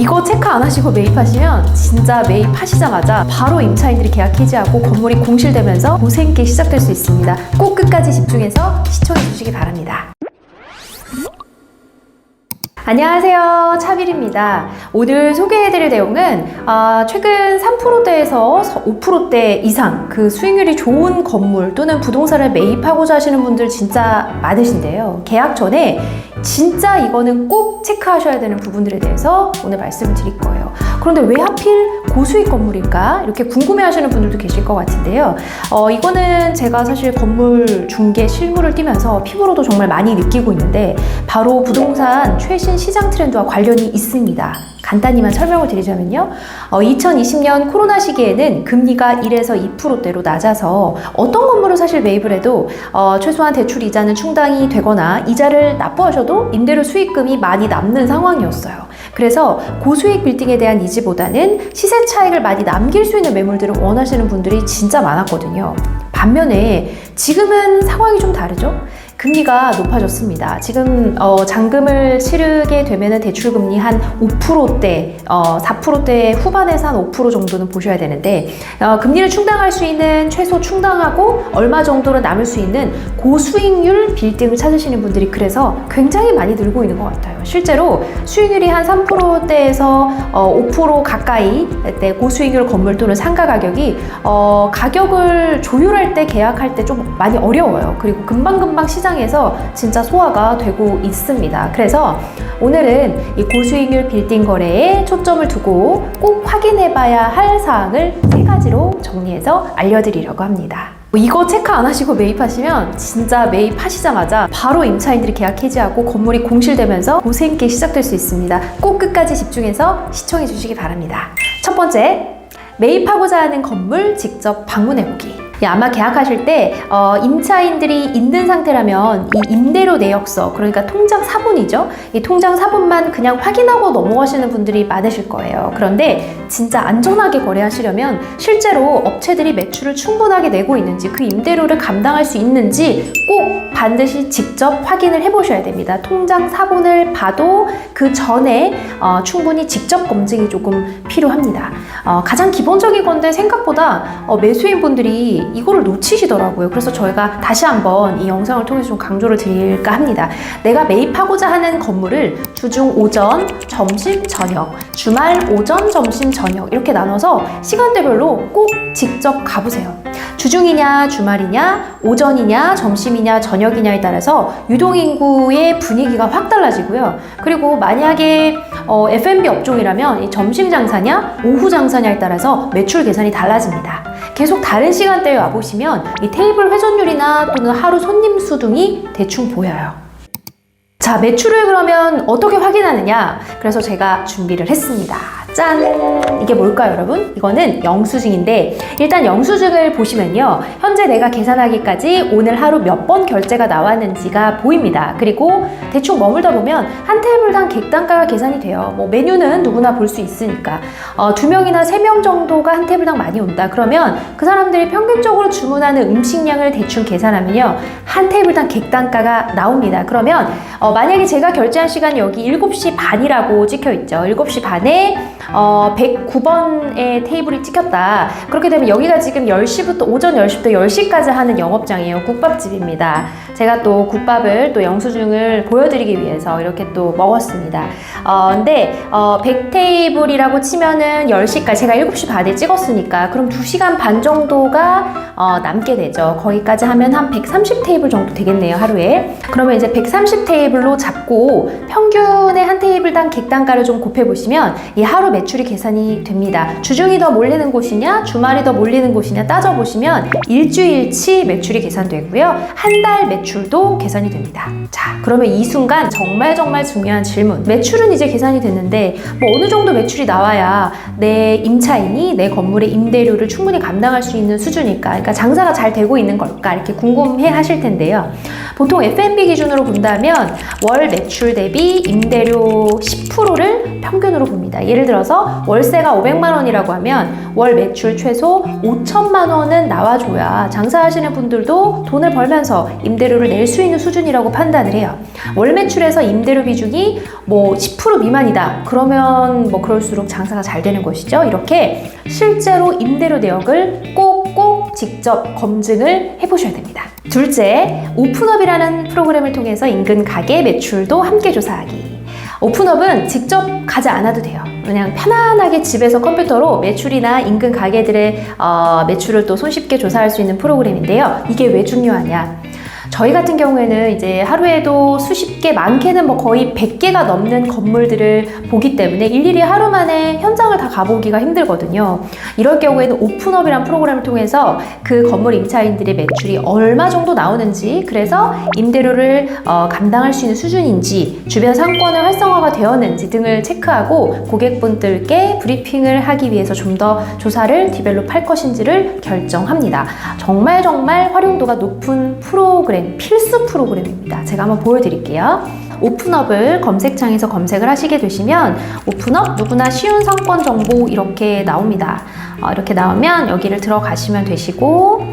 이거 체크 안 하시고 매입하시면 진짜 매입하시자마자 바로 임차인들이 계약 해지하고 건물이 공실되면서 고생길 시작될 수 있습니다. 꼭 끝까지 집중해서 시청해 주시기 바랍니다. 안녕하세요, 차빌입니다. 오늘 소개해드릴 내용은 최근 3%대에서 5%대 이상 그 수익률이 좋은 건물 또는 부동산을 매입하고자 하시는 분들 진짜 많으신데요. 계약 전에 진짜 이거는 꼭 체크하셔야 되는 부분들에 대해서 오늘 말씀을 드릴 거예요. 그런데 왜 하필 고수익 건물일까? 이렇게 궁금해하시는 분들도 계실 것 같은데요. 이거는 제가 사실 건물 중개 실무를 뛰면서 피부로도 정말 많이 느끼고 있는데 바로 부동산 최신 시장 트렌드와 관련이 있습니다. 간단히만 설명을 드리자면요. 2020년 코로나 시기에는 금리가 1에서 2%대로 낮아서 어떤 건물을 사실 매입을 해도 최소한 대출 이자는 충당이 되거나 이자를 납부하셔도 임대료 수익금이 많이 남는 상황이었어요. 그래서 고수익 빌딩에 대한 니즈보다는 시세 차익을 많이 남길 수 있는 매물들을 원하시는 분들이 진짜 많았거든요. 반면에 지금은 상황이 좀 다르죠? 금리가 높아졌습니다. 지금 잔금을 치르게 되면은 대출금리 한 5%대, 4%대 후반에서 한 5% 정도는 보셔야 되는데 금리를 충당할 수 있는 최소 충당하고 얼마 정도로 남을 수 있는 고수익률 빌딩을 찾으시는 분들이 그래서 굉장히 많이 늘고 있는 것 같아요. 실제로 수익률이 한 3%대에서 5% 가까이 때 고수익률 건물 또는 상가 가격이 가격을 조율할 때 계약할 때 좀 많이 어려워요. 그리고 금방금방 시장에서 진짜 소화가 되고 있습니다. 그래서 오늘은 이 고수익률 빌딩 거래에 초점을 두고 꼭 확인해봐야 할 사항을 3가지로 정리해서 알려드리려고 합니다. 이거 체크 안 하시고 매입하시면 진짜 매입하시자마자 바로 임차인들이 계약 해지하고 건물이 공실되면서 고생길 시작될 수 있습니다. 꼭 끝까지 집중해서 시청해 주시기 바랍니다. 첫 번째, 매입하고자 하는 건물 직접 방문해보기. 아마 계약하실 때 임차인들이 있는 상태라면 이 임대료 내역서, 그러니까 통장 사본이죠. 이 통장 사본만 그냥 확인하고 넘어가시는 분들이 많으실 거예요. 그런데 진짜 안전하게 거래하시려면 실제로 업체들이 매출을 충분하게 내고 있는지, 그 임대료를 감당할 수 있는지 꼭 반드시 직접 확인을 해보셔야 됩니다. 통장 사본을 봐도 그 전에 충분히 직접 검증이 조금 필요합니다. 가장 기본적인 건데 생각보다 매수인분들이 이거를 놓치시더라고요. 그래서 저희가 다시 한번 이 영상을 통해서 좀 강조를 드릴까 합니다. 내가 매입하고자 하는 건물을 주중 오전, 점심, 저녁, 주말 오전, 점심, 저녁 이렇게 나눠서 시간대별로 꼭 직접 가보세요. 주중이냐, 주말이냐, 오전이냐, 점심이냐, 저녁이냐에 따라서 유동인구의 분위기가 확 달라지고요. 그리고 만약에 F&B 업종이라면 이 점심 장사냐, 오후 장사냐에 따라서 매출 계산이 달라집니다. 계속 다른 시간대에 와보시면 이 테이블 회전율이나 또는 하루 손님 수 등이 대충 보여요. 자, 매출을 그러면 어떻게 확인하느냐? 그래서 제가 준비를 했습니다. 짠! 이게 뭘까요, 여러분? 이거는 영수증인데 일단 영수증을 보시면요. 현재 내가 계산하기까지 오늘 하루 몇 번 결제가 나왔는지가 보입니다. 그리고 대충 머물다 보면 한 테이블당 객단가가 계산이 돼요. 뭐 메뉴는 누구나 볼 수 있으니까 2명이나 3명 정도가 한 테이블당 많이 온다. 그러면 그 사람들이 평균적으로 주문하는 음식량을 대충 계산하면요. 한 테이블당 객단가가 나옵니다. 그러면 만약에 제가 결제한 시간이 여기 7시 반이라고 찍혀 있죠. 7시 반에 109번의 테이블이 찍혔다. 그렇게 되면 여기가 지금 10시부터 오전 10시부터 10시까지 하는 영업장이에요. 국밥집입니다. 제가 또 국밥을 또 영수증을 보여드리기 위해서 이렇게 또 먹었습니다. 근데 100테이블이라고 치면은 10시까지 제가 7시 반에 찍었으니까 그럼 2시간 반 정도가 남게 되죠. 거기까지 하면 한 130테이블 정도 되겠네요, 하루에. 그러면 이제 130테이블로 잡고 평균의 한 테이블당 객단가를 좀 곱해보시면 이 하루 매출이 계산이 됩니다. 주중이 더 몰리는 곳이냐, 주말이 더 몰리는 곳이냐 따져보시면 일주일치 매출이 계산되고요. 한 달 매출도 계산이 됩니다. 자, 그러면 이 순간 정말 중요한 질문. 매출은 이제 계산이 됐는데 뭐 어느 정도 매출이 나와야 내 임차인이 내 건물의 임대료를 충분히 감당할 수 있는 수준일까? 그러니까 장사가 잘 되고 있는 걸까? 이렇게 궁금해 하실 텐데요. 보통 F&B 기준으로 본다면 월 매출 대비 임대료 10%를 평균으로 봅니다. 예를 들어서 월세가 500만 원이라고 하면 월 매출 최소 5천만 원은 나와줘야 장사하시는 분들도 돈을 벌면서 임대료를 임대료를 낼 수 있는 수준이라고 판단을 해요. 월 매출에서 임대료 비중이 뭐 10% 미만이다. 그러면 뭐 그럴수록 장사가 잘 되는 것이죠. 이렇게 실제로 임대료 내역을 꼭꼭 직접 검증을 해보셔야 됩니다. 둘째, 오픈업이라는 프로그램을 통해서 인근 가게 매출도 함께 조사하기. 오픈업은 직접 가지 않아도 돼요. 그냥 편안하게 집에서 컴퓨터로 매출이나 인근 가게들의 매출을 또 손쉽게 조사할 수 있는 프로그램인데요. 이게 왜 중요하냐? 저희 같은 경우에는 이제 하루에도 수십 개, 많게는 뭐 거의 100개가 넘는 건물들을 보기 때문에 일일이 하루 만에 현장을 다 가보기가 힘들거든요. 이럴 경우에는 오픈업이라는 프로그램을 통해서 그 건물 임차인들의 매출이 얼마 정도 나오는지, 그래서 임대료를 감당할 수 있는 수준인지, 주변 상권의 활성화가 되었는지 등을 체크하고 고객분들께 브리핑을 하기 위해서 좀 더 조사를 디벨롭할 것인지를 결정합니다. 정말 활용도가 높은 프로그램, 필수 프로그램입니다. 제가 한번 보여드릴게요. 오픈업을 검색창에서 검색을 하시게 되시면 오픈업 누구나 쉬운 상권 정보 이렇게 나옵니다. 이렇게 나오면 여기를 들어가시면 되시고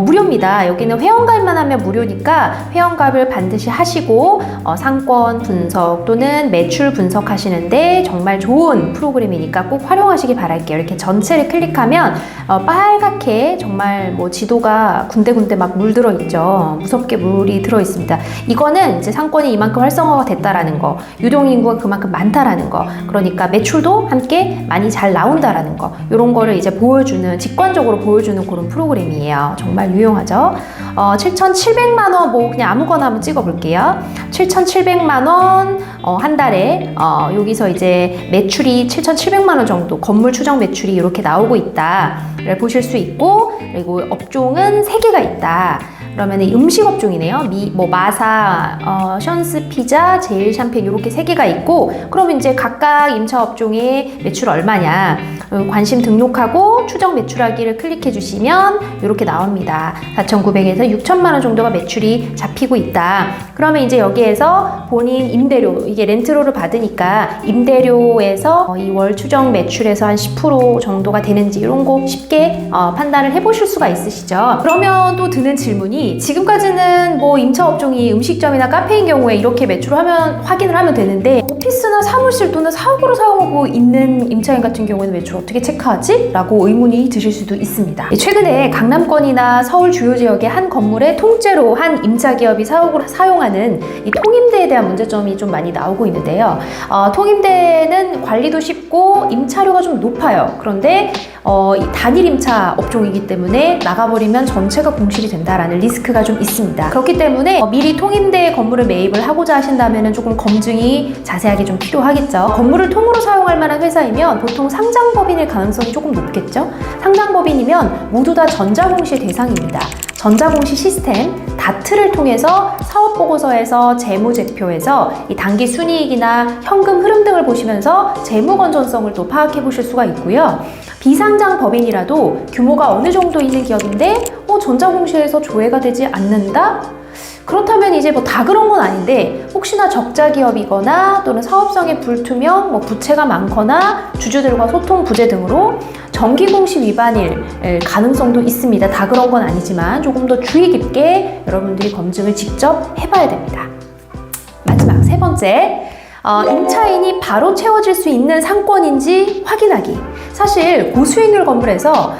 무료입니다. 여기는 회원가입만 하면 무료니까 회원가입을 반드시 하시고 상권 분석 또는 매출 분석하시는데 정말 좋은 프로그램이니까 꼭 활용하시기 바랄게요. 이렇게 전체를 클릭하면 빨갛게 정말 뭐 지도가 군데군데 막 물들어 있죠. 무섭게 물이 들어 있습니다. 이거는 이제 상권이 이만큼 활성화가 됐다라는 거, 유동인구가 그만큼 많다라는 거, 그러니까 매출도 함께 많이 잘 나온다라는 거, 이런 거를 이제 보여주는, 직관적으로 보여주는 그런 프로그램이에요. 정말 유용하죠. 7,700만 원, 뭐 그냥 아무거나 한번 찍어 볼게요. 7,700만 원 한 달에 여기서 이제 매출이 7,700만 원 정도, 건물 추정 매출이 이렇게 나오고 있다를 보실 수 있고, 그리고 업종은 3개가 있다. 그러면 음식 업종이네요. 마사, 션스 피자, 제일 샴페인 이렇게 3개가 있고, 그럼 이제 각각 임차 업종의 매출 얼마냐, 관심 등록하고 추정 매출하기를 클릭해 주시면 이렇게 나옵니다. 4,900에서 6,000만 원 정도가 매출이 잡히고 있다. 그러면 이제 여기에서 본인 임대료, 이게 렌트료를 받으니까 임대료에서 이 월 추정 매출에서 한 10% 정도가 되는지 이런 거 쉽게 판단을 해보실 수가 있으시죠. 그러면 또 드는 질문이, 지금까지는 뭐 임차 업종이 음식점이나 카페인 경우에 이렇게 매출을 확인을 하면 되는데, 오피스나 사무실 또는 사옥으로 사용하고 있는 임차인 같은 경우에는 매출 어떻게 체크하지? 라고 의문이 드실 수도 있습니다. 최근에 강남권이나 서울 주요 지역의 한 건물에 통째로 한 임차기업이 사옥으로 사용하는 이 통임대에 대한 문제점이 좀 많이 나오고 있는데요. 통임대는 관리도 쉽고 임차료가 좀 높아요. 그런데 이 단일 임차 업종이기 때문에 나가버리면 전체가 공실이 된다라는 리스크가 좀 있습니다. 그렇기 때문에 미리 통임대 건물을 매입을 하고자 하신다면 조금 검증이 자세하게 좀 필요하겠죠. 건물을 통으로 사용할 만한 회사이면 보통 상장법인일 가능성이 조금 높겠죠. 상장법인이면 모두 다 전자공시의 대상입니다. 전자공시 시스템 다트를 통해서 사업보고서에서 재무제표에서 이 단기 순이익이나 현금 흐름 등을 보시면서 재무 건전성을 또 파악해 보실 수가 있고요. 비상장 법인이라도 규모가 어느 정도 있는 기업인데 전자공시에서 조회가 되지 않는다? 그렇다면 이제 뭐 다 그런 건 아닌데, 혹시나 적자 기업이거나 또는 사업성의 불투명, 부채가 많거나 주주들과 소통 부재 등으로 정기공시 위반일 가능성도 있습니다. 다 그런 건 아니지만 조금 더 주의 깊게 여러분들이 검증을 직접 해봐야 됩니다. 마지막 3번째, 임차인이 바로 채워질 수 있는 상권인지 확인하기. 사실 고수익률 건물에서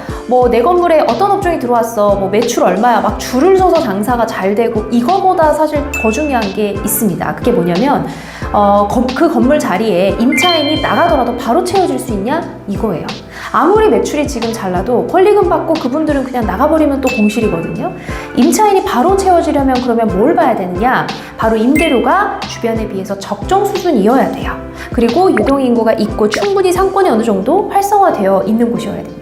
내 건물에 어떤 업종이 들어왔어, 매출 얼마야, 막 줄을 서서 장사가 잘 되고, 이거보다 사실 더 중요한 게 있습니다. 그게 뭐냐면 그 건물 자리에 임차인이 나가더라도 바로 채워질 수 있냐, 이거예요. 아무리 매출이 지금 잘 나도 권리금 받고 그분들은 그냥 나가버리면 또 공실이거든요. 임차인이 바로 채워지려면 그러면 뭘 봐야 되느냐, 바로 임대료가 주변에 비해서 적정 수준이어야 돼요. 그리고 유동인구가 있고 충분히 상권이 어느 정도 활성화되어 있는 곳이어야 됩니다.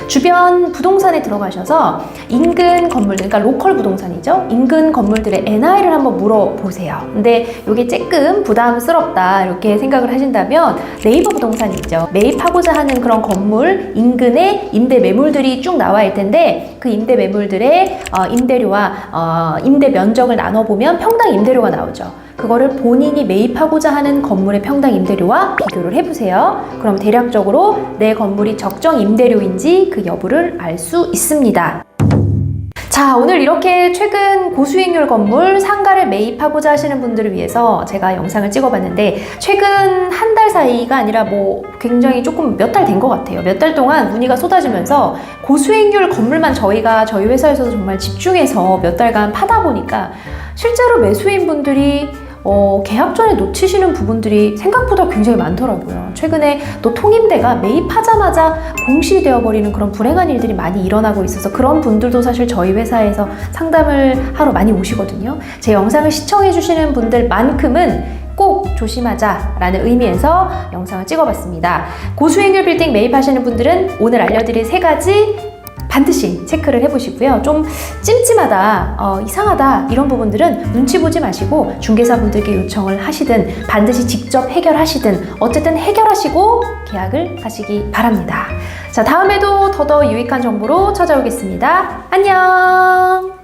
주변 부동산에 들어가셔서 인근 건물들, 그러니까 로컬 부동산이죠. 인근 건물들의 NI를 한번 물어보세요. 근데 이게 조금 부담스럽다 이렇게 생각을 하신다면 네이버 부동산이 있죠. 매입하고자 하는 그런 건물 인근에 임대 매물들이 쭉 나와 있을 텐데, 그 임대 매물들의 임대료와 임대 면적을 나눠보면 평당 임대료가 나오죠. 그거를 본인이 매입하고자 하는 건물의 평당 임대료와 비교를 해보세요. 그럼 대략적으로 내 건물이 적정 임대료인지 그 여부를 알 수 있습니다. 자, 오늘 이렇게 최근 고수익률 건물 상가를 매입하고자 하시는 분들을 위해서 제가 영상을 찍어봤는데, 최근 한 달 사이가 아니라 뭐 굉장히 조금 몇 달 된 것 같아요. 몇 달 동안 문의가 쏟아지면서 고수익률 건물만 저희 회사에서도 정말 집중해서 몇 달간 파다 보니까 실제로 매수인 분들이 계약 전에 놓치시는 부분들이 생각보다 굉장히 많더라고요. 최근에 또 통임대가 매입하자마자 공시되어 버리는 그런 불행한 일들이 많이 일어나고 있어서 그런 분들도 사실 저희 회사에서 상담을 하러 많이 오시거든요. 제 영상을 시청해 주시는 분들만큼은 꼭 조심하자라는 의미에서 영상을 찍어봤습니다. 고수익률 빌딩 매입하시는 분들은 오늘 알려드릴 3가지 반드시 체크를 해보시고요. 좀 찜찜하다, 이상하다 이런 부분들은 눈치 보지 마시고 중개사분들께 요청을 하시든 반드시 직접 해결하시든 어쨌든 해결하시고 계약을 하시기 바랍니다. 자, 다음에도 더더 유익한 정보로 찾아오겠습니다. 안녕!